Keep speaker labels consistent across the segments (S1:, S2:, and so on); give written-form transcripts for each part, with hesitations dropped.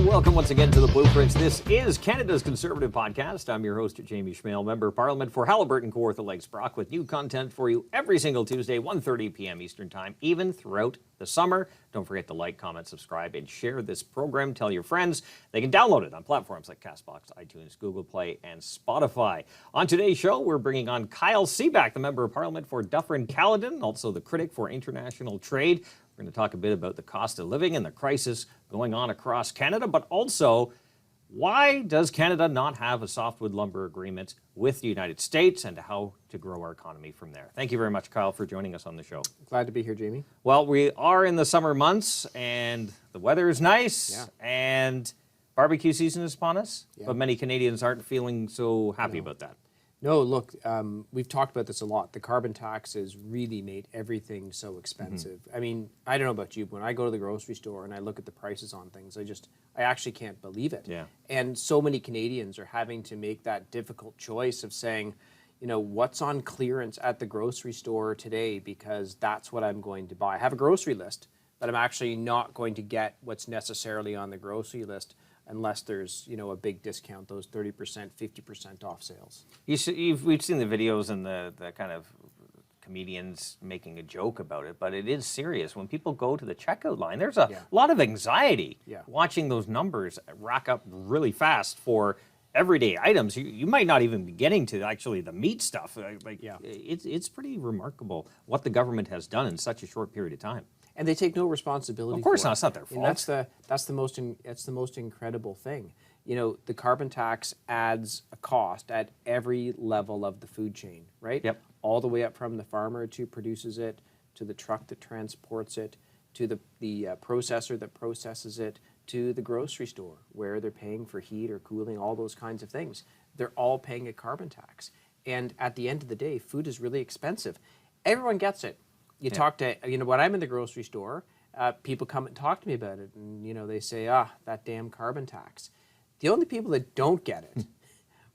S1: Welcome once again to the Blueprints. This is Canada's Conservative Podcast. I'm your host, Jamie Schmale, Member of Parliament for Haliburton, Kawartha Lakes, Brock, with new content for you every single Tuesday, 1:30 p.m. Eastern Time, even throughout the summer. Don't forget to like, comment, subscribe, and share this program. Tell your friends. They can download it on platforms like CastBox, iTunes, Google Play, and Spotify. On today's show, we're bringing on Kyle Seeback, the Member of Parliament for Dufferin-Caledon, also the critic for international trade. We're going to talk a bit about the cost of living and the crisis going on across Canada, but also why does Canada not have a softwood lumber agreement with the United States and how to grow our economy from there. Thank you very much, Kyle, for joining us on the show.
S2: Glad to be here, Jamie.
S1: Well, we are in the summer months and the weather is nice and barbecue season is upon us, but many Canadians aren't feeling so happy about that.
S2: No, look, we've talked about this a lot. The carbon tax has really made everything so expensive. I mean, I don't know about you, but when I go to the grocery store and I look at the prices on things, I actually can't believe it.
S1: Yeah.
S2: And so many Canadians are having to make that difficult choice of saying, you know, what's on clearance at the grocery store today because that's what I'm going to buy. I have a grocery list, but I'm actually not going to get what's necessarily on the grocery list unless there's, you know, a big discount, those 30%, 50% off sales.
S1: We've seen the videos and the kind of comedians making a joke about it, but it is serious. When people go to the checkout line, there's a lot of anxiety watching those numbers rack up really fast for everyday items. You might not even be getting to actually the meat stuff. It's pretty remarkable what the government has done in such a short period of time.
S2: And they take no responsibility.
S1: Of course
S2: for
S1: not.
S2: it.
S1: It's not their fault.
S2: And that's the most incredible thing. You know, the carbon tax adds a cost at every level of the food chain, right?
S1: Yep.
S2: All the way up from the farmer who produces it, to the truck that transports it, to the processor that processes it, to the grocery store where they're paying for heat or cooling, all those kinds of things. They're all paying a carbon tax. And at the end of the day, food is really expensive. Everyone gets it. You talk to, you know, when I'm in the grocery store, people come and talk to me about it, and, you know, they say, that damn carbon tax. The only people that don't get it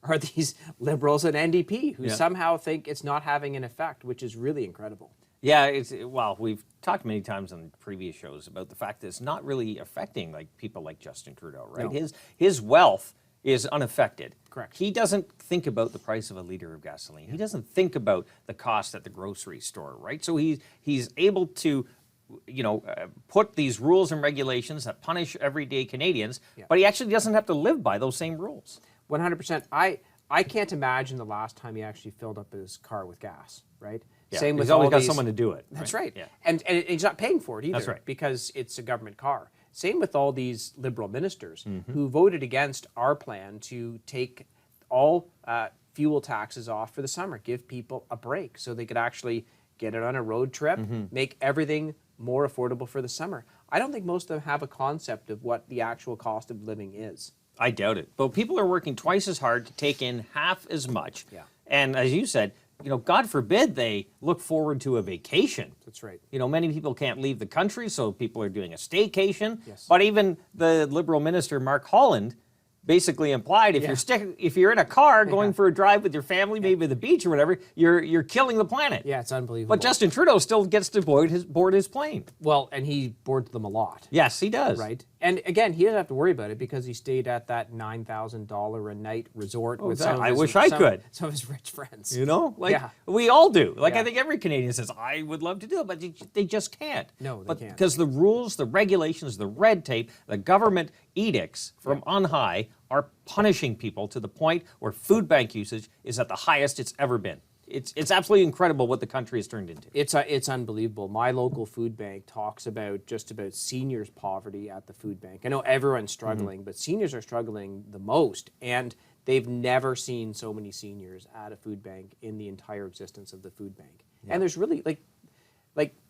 S2: are these Liberals and NDP who somehow think it's not having an effect, which is really incredible.
S1: Yeah, well, we've talked many times on previous shows about the fact that it's not really affecting like people like Justin Trudeau, right?
S2: No.
S1: His wealth is unaffected.
S2: Correct.
S1: He doesn't think about the price of a liter of gasoline. He doesn't think about the cost at the grocery store, right? So he's able to, you know, put these rules and regulations that punish everyday Canadians, but he actually doesn't have to live by those same rules.
S2: 100%. I can't imagine the last time he actually filled up his car with gas, right?
S1: Yeah,
S2: Same with
S1: he's always
S2: all
S1: got
S2: these,
S1: someone to do it.
S2: That's right.
S1: Yeah.
S2: And he's not paying for it either.
S1: That's right.
S2: Because it's a government car. Same with all these Liberal ministers who voted against our plan to take all fuel taxes off for the summer, give people a break so they could actually get it on a road trip, make everything more affordable for the summer. I don't think most of them have a concept of what the actual cost of living is.
S1: I doubt it. But people are working twice as hard to take in half as much.
S2: Yeah.
S1: And as you said, you know, God forbid they look forward to a vacation.
S2: That's right.
S1: You know, many people can't leave the country, so people are doing a staycation.
S2: Yes.
S1: But even the Liberal minister, Mark Holland, basically implied if you're in a car going for a drive with your family, maybe to the beach or whatever, you're killing the planet.
S2: Yeah, it's unbelievable.
S1: But Justin Trudeau still gets to board his plane.
S2: Well, and he boards them a lot.
S1: Yes, he does.
S2: Right. And again, he doesn't have to worry about it because he stayed at that $9,000 a night resort with some of his rich friends.
S1: You know, like we all do. Like I think every Canadian says, I would love to do it, but they just can't.
S2: No, they can't.
S1: Because the rules, the regulations, the red tape, the government edicts from on high are punishing people to the point where food bank usage is at the highest it's ever been. It's absolutely incredible what the country has turned into.
S2: It's unbelievable. My local food bank talks about seniors' poverty at the food bank. I know everyone's struggling, but seniors are struggling the most, and they've never seen so many seniors at a food bank in the entire existence of the food bank. Yeah. And there's really like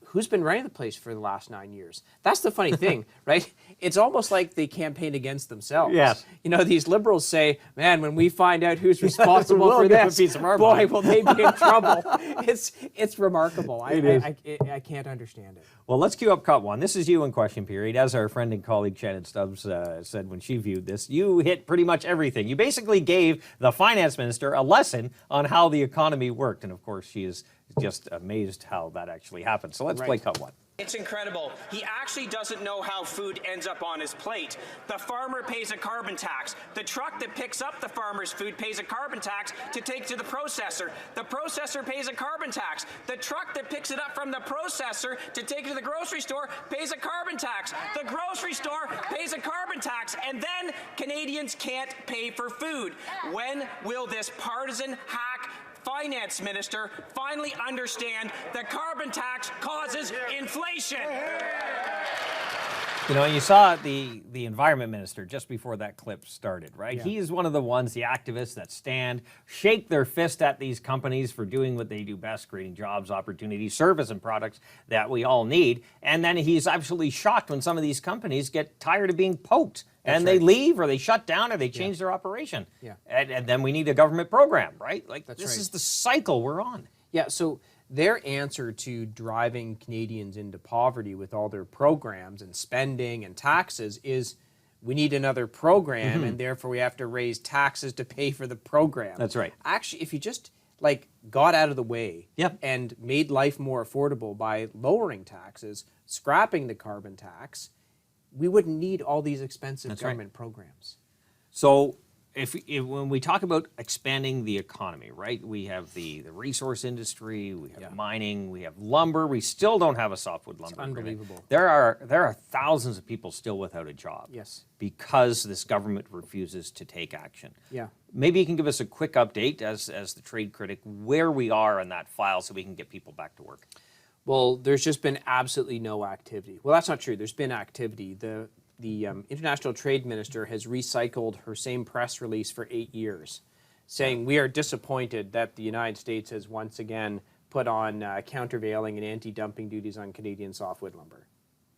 S2: who's been running the place for the last 9 years? That's the funny thing, right? It's almost like they campaign against themselves.
S1: Yes.
S2: You know, these Liberals say, man, when we find out who's responsible for this, boy, will they be in trouble. It's remarkable. I can't understand it.
S1: Well, let's cue up cut one. This is you in question period. As our friend and colleague Shannon Stubbs said when she viewed this, you hit pretty much everything. You basically gave the finance minister a lesson on how the economy worked. And of course, she is just amazed how that actually happened. So let's play cut one.
S3: It's incredible. He actually doesn't know how food ends up on his plate. The farmer pays a carbon tax. The truck that picks up the farmer's food pays a carbon tax to take to the processor. The processor pays a carbon tax. The truck that picks it up from the processor to take it to the grocery store pays a carbon tax. The grocery store pays a carbon tax. And then Canadians can't pay for food. When will this partisan hack finance minister finally understand that carbon tax causes inflation?
S1: You know, you saw the environment minister just before that clip started, right?
S2: Yeah.
S1: He's one of the ones, the activists that stand, shake their fist at these companies for doing what they do best, creating jobs, opportunities, service, and products that we all need. And then he's absolutely shocked when some of these companies get tired of being poked. And they leave, or they shut down, or they change their operation.
S2: Yeah.
S1: And then we need a government program, right? Like, this
S2: right.
S1: is the cycle we're on.
S2: Yeah, so their answer to driving Canadians into poverty with all their programs and spending and taxes is we need another program, and therefore we have to raise taxes to pay for the program.
S1: That's right.
S2: Actually, if you just like got out of the way
S1: Yep.
S2: and made life more affordable by lowering taxes, scrapping the carbon tax, we wouldn't need all these expensive
S1: That's right.
S2: government programs.
S1: So if when we talk about expanding the economy, right, we have the resource industry, we have mining, we have lumber. We still don't have a softwood lumber agreement.
S2: Unbelievable.
S1: There are thousands of people still without a job.
S2: Yes.
S1: Because this government refuses to take action.
S2: Yeah.
S1: Maybe you can give us a quick update as the trade critic where we are on that file so we can get people back to work.
S2: Well, there's just been absolutely no activity. Well, that's not true. There's been activity. The International Trade Minister has recycled her same press release for 8 years, saying we are disappointed that the United States has once again put on countervailing and anti-dumping duties on Canadian softwood lumber.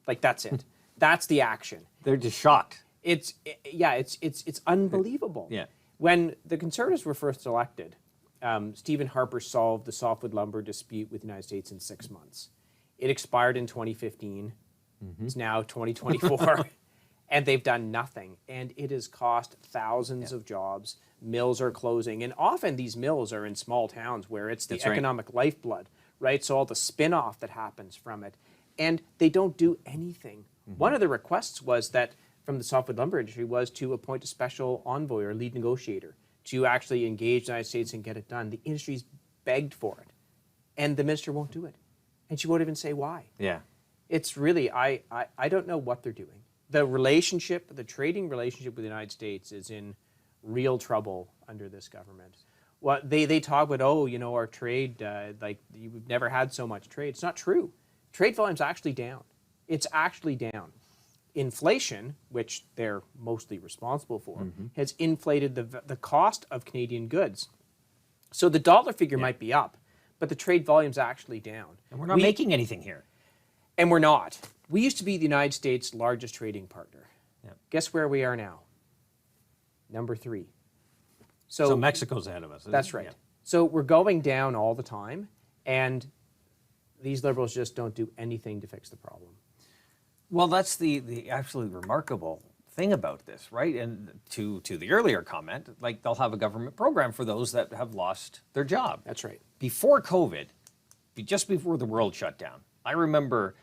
S2: Like, that's it. That's the action.
S1: They're just shocked.
S2: It's unbelievable.
S1: Yeah.
S2: When the Conservatives were first elected, Stephen Harper solved the softwood lumber dispute with the United States in 6 months. It expired in 2015. It's now 2024. And they've done nothing. And it has cost thousands of jobs. Mills are closing. And often these mills are in small towns where it's the economic lifeblood, right? So all the spin-off that happens from it. And they don't do anything. One of the requests was that from the softwood lumber industry was to appoint a special envoy or lead negotiator to actually engage the United States and get it done. The industry's begged for it. And the minister won't do it. And she won't even say why.
S1: Yeah.
S2: It's really, I don't know what they're doing. The relationship, the trading relationship with the United States is in real trouble under this government. Well, they talk about, oh, you know, our trade, like we've never had so much trade. It's not true. Trade volume's actually down. It's actually down. Inflation, which they're mostly responsible for, has inflated the cost of Canadian goods. So the dollar figure might be up, but the trade volume's actually down.
S1: And we're not making anything here.
S2: And we're not. We used to be the United States' largest trading partner.
S1: Yep.
S2: Guess where we are now? Number 3.
S1: So Mexico's ahead of us.
S2: That's right. Yeah. So we're going down all the time, and these liberals just don't do anything to fix the problem.
S1: Well, that's the absolutely remarkable thing about this, right? And to the earlier comment, like they'll have a government program for those that have lost their job.
S2: That's right.
S1: Before COVID, just before the world shut down, I remember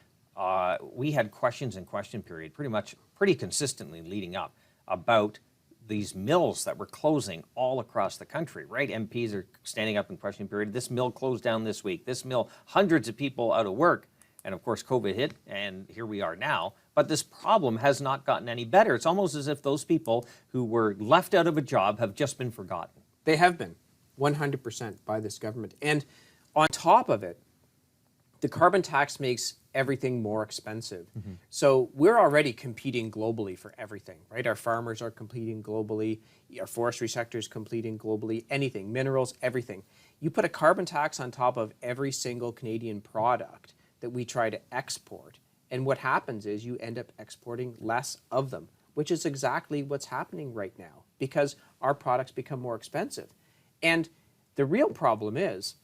S1: we had questions in question period pretty consistently leading up about these mills that were closing all across the country, right? MPs are standing up in question period. This mill closed down this week. This mill, hundreds of people out of work. And of course, COVID hit, and here we are now. But this problem has not gotten any better. It's almost as if those people who were left out of a job have just been forgotten.
S2: They have been, 100% by this government. And on top of it, the carbon tax makes everything more expensive. So we're already competing globally for everything, right? Our farmers are competing globally. Our forestry sector is competing globally. Anything, minerals, everything. You put a carbon tax on top of every single Canadian product that we try to export. And what happens is you end up exporting less of them, which is exactly what's happening right now because our products become more expensive. And the real problem is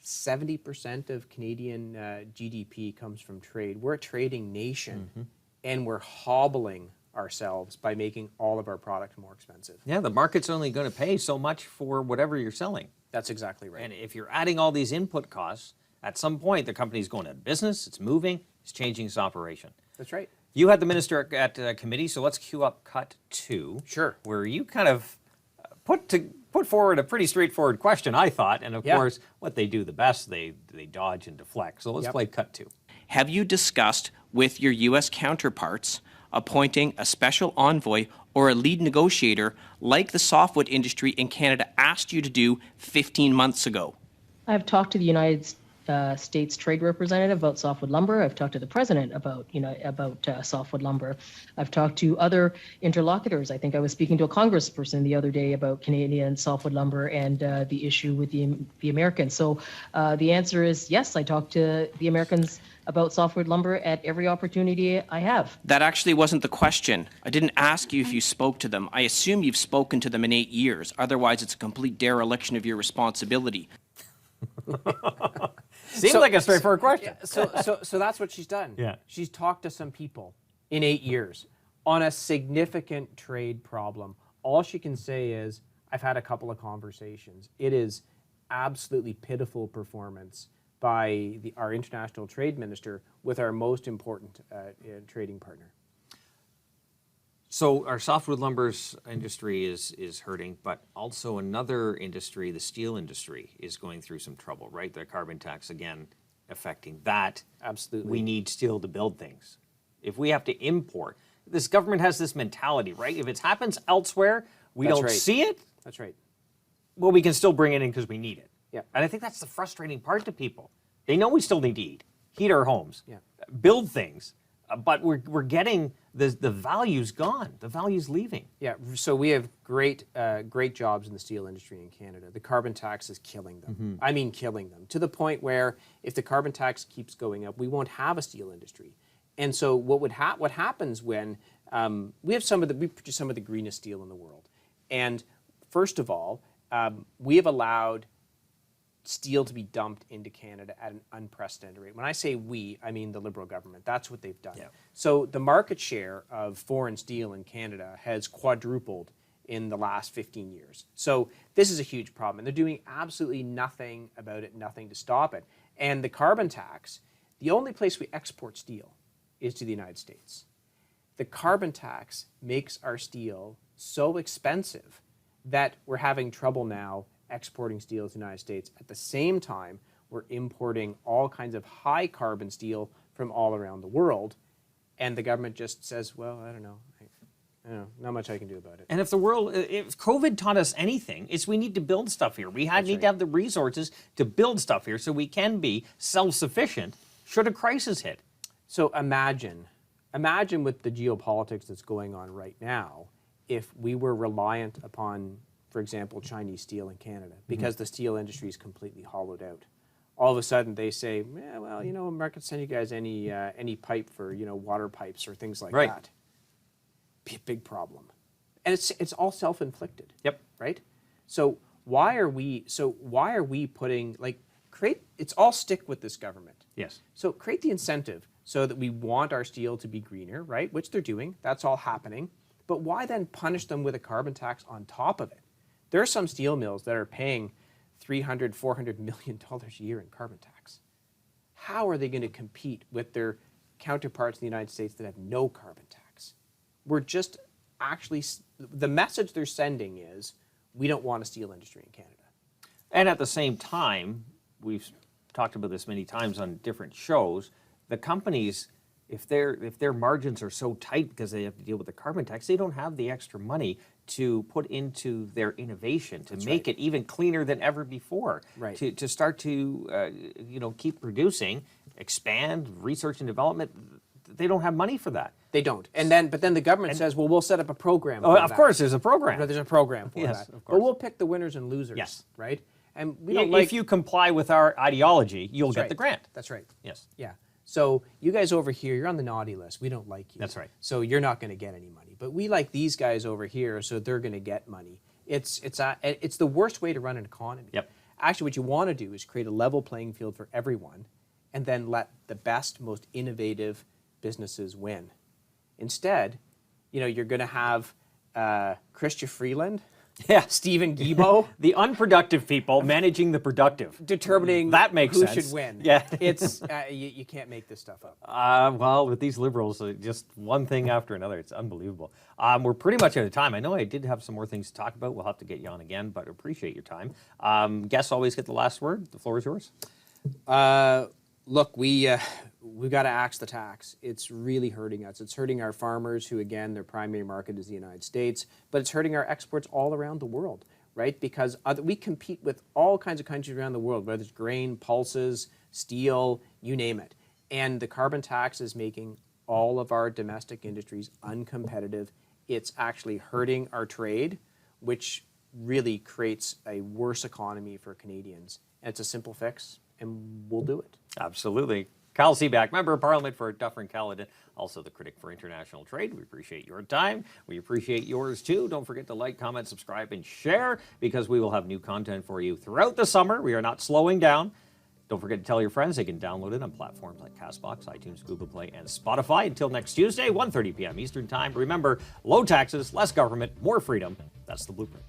S2: 70% of Canadian GDP comes from trade. We're a trading nation, and we're hobbling ourselves by making all of our products more expensive.
S1: Yeah, the market's only going to pay so much for whatever you're selling.
S2: That's exactly right.
S1: And if you're adding all these input costs, at some point the company's going out of business, it's moving, it's changing its operation.
S2: That's right.
S1: You had the minister at committee, so let's cue up cut 2.
S2: Sure.
S1: Where you kind of put forward a pretty straightforward question, I thought, and of course, what they do the best, they dodge and deflect. So let's play cut 2.
S3: Have you discussed with your U.S. counterparts appointing a special envoy or a lead negotiator like the softwood industry in Canada asked you to do 15 months ago?
S4: I've talked to the United States Trade Representative about softwood lumber. I've talked to the President about softwood lumber. I've talked to other interlocutors. I think I was speaking to a congressperson the other day about Canadian softwood lumber and the issue with the Americans. So the answer is yes, I talked to the Americans about softwood lumber at every opportunity I have.
S3: That actually wasn't the question. I didn't ask you if you spoke to them. I assume you've spoken to them in 8 years. Otherwise, it's a complete dereliction of your responsibility.
S1: Seems like a straightforward question.
S2: So that's what she's done.
S1: Yeah.
S2: She's talked to some people in 8 years on a significant trade problem. All she can say is, I've had a couple of conversations. It is absolutely pitiful performance by our international trade minister with our most important trading partner.
S1: So our softwood lumber's industry is hurting, but also another industry, the steel industry, is going through some trouble, right? The carbon tax, again, affecting that.
S2: Absolutely.
S1: We need steel to build things. If we have to import, this government has this mentality, right? If it happens elsewhere, we don't see it.
S2: That's right.
S1: Well, we can still bring it in because we need it.
S2: Yeah.
S1: And I think that's the frustrating part to people. They know we still need to heat our homes, build things, but we're getting the value's gone. The value's leaving.
S2: Yeah, so we have great jobs in the steel industry in Canada. The carbon tax is killing them. I mean killing them, to the point where if the carbon tax keeps going up, we won't have a steel industry. And so what happens when we produce some of the greenest steel in the world. And first of all, we have allowed steel to be dumped into Canada at an unprecedented rate. When I say we, I mean the Liberal government. That's what they've done. Yeah. So the market share of foreign steel in Canada has quadrupled in the last 15 years. So this is a huge problem, and they're doing absolutely nothing about it, nothing to stop it. And the carbon tax, the only place we export steel is to the United States. The carbon tax makes our steel so expensive that we're having trouble now exporting steel to the United States. At the same time, we're importing all kinds of high carbon steel from all around the world. And the government just says, well, I don't know, not much I can do about it.
S1: And if COVID taught us anything, it's we need to build stuff here. We need to have the resources to build stuff here so we can be self-sufficient should a crisis hit.
S2: So imagine with the geopolitics that's going on right now, if we were reliant upon, for example, Chinese steel in Canada, because the steel industry is completely hollowed out. All of a sudden they say, yeah, well, America send you guys any pipe for, water pipes or things like that. Be a big problem. And it's all self-inflicted.
S1: Yep.
S2: Right? So why are we putting, it's all stick with this government.
S1: Yes.
S2: So create the incentive so that we want our steel to be greener, right? Which they're doing. That's all happening. But why then punish them with a carbon tax on top of it? There are some steel mills that are paying $300, $400 million a year in carbon tax. How are they going to compete with their counterparts in the United States that have no carbon tax? We're just actually, the message they're sending is, we don't want a steel industry in Canada.
S1: And at the same time, we've talked about this many times on different shows, the companies, if their margins are so tight because they have to deal with the carbon tax, they don't have the extra money to put into their innovation to make it even cleaner than ever before.
S2: Right.
S1: To start to keep producing, expand research and development. They don't have money for that.
S2: They don't. But then the government says, well, we'll set up a program for
S1: that. Of course, there's a program.
S2: There's a program for that.
S1: Of course.
S2: But we'll pick the winners and losers.
S1: Yes.
S2: Right? And
S1: if you comply with our ideology, you'll get the grant.
S2: That's right.
S1: Yes.
S2: Yeah. So you guys over here, you're on the naughty list. We don't like you.
S1: That's right.
S2: So you're not going to get any money. But we like these guys over here, so they're going to get money. It's the worst way to run an economy.
S1: Yep.
S2: Actually, what you want to do is create a level playing field for everyone, and then let the best, most innovative businesses win. Instead, you're going to have Chrystia Freeland,
S1: Yeah.
S2: Stephen Guilbeault,
S1: The unproductive people managing the productive.
S2: determining
S1: That makes
S2: who
S1: sense.
S2: should win.
S1: Yeah.
S2: It's you can't make this stuff up.
S1: Well, with these liberals, just one thing after another. It's unbelievable. We're pretty much out of time. I know I did have some more things to talk about. We'll have to get you on again, but appreciate your time. Guests always get the last word. The floor is yours.
S2: Look, we've got to axe the tax. It's really hurting us. It's hurting our farmers, who again, their primary market is the United States, but it's hurting our exports all around the world, right? Because we compete with all kinds of countries around the world, whether it's grain, pulses, steel, you name it. And the carbon tax is making all of our domestic industries uncompetitive. It's actually hurting our trade, which really creates a worse economy for Canadians. And it's a simple fix, and we'll do it.
S1: Absolutely. Kyle Seeback, Member of Parliament for Dufferin-Caledon, also the critic for international trade. We appreciate your time. We appreciate yours too. Don't forget to like, comment, subscribe, and share, because we will have new content for you throughout the summer. We are not slowing down. Don't forget to tell your friends. They can download it on platforms like CastBox, iTunes, Google Play, and Spotify. Until next Tuesday, 1:30 p.m. Eastern Time. Remember, low taxes, less government, more freedom. That's the blueprint.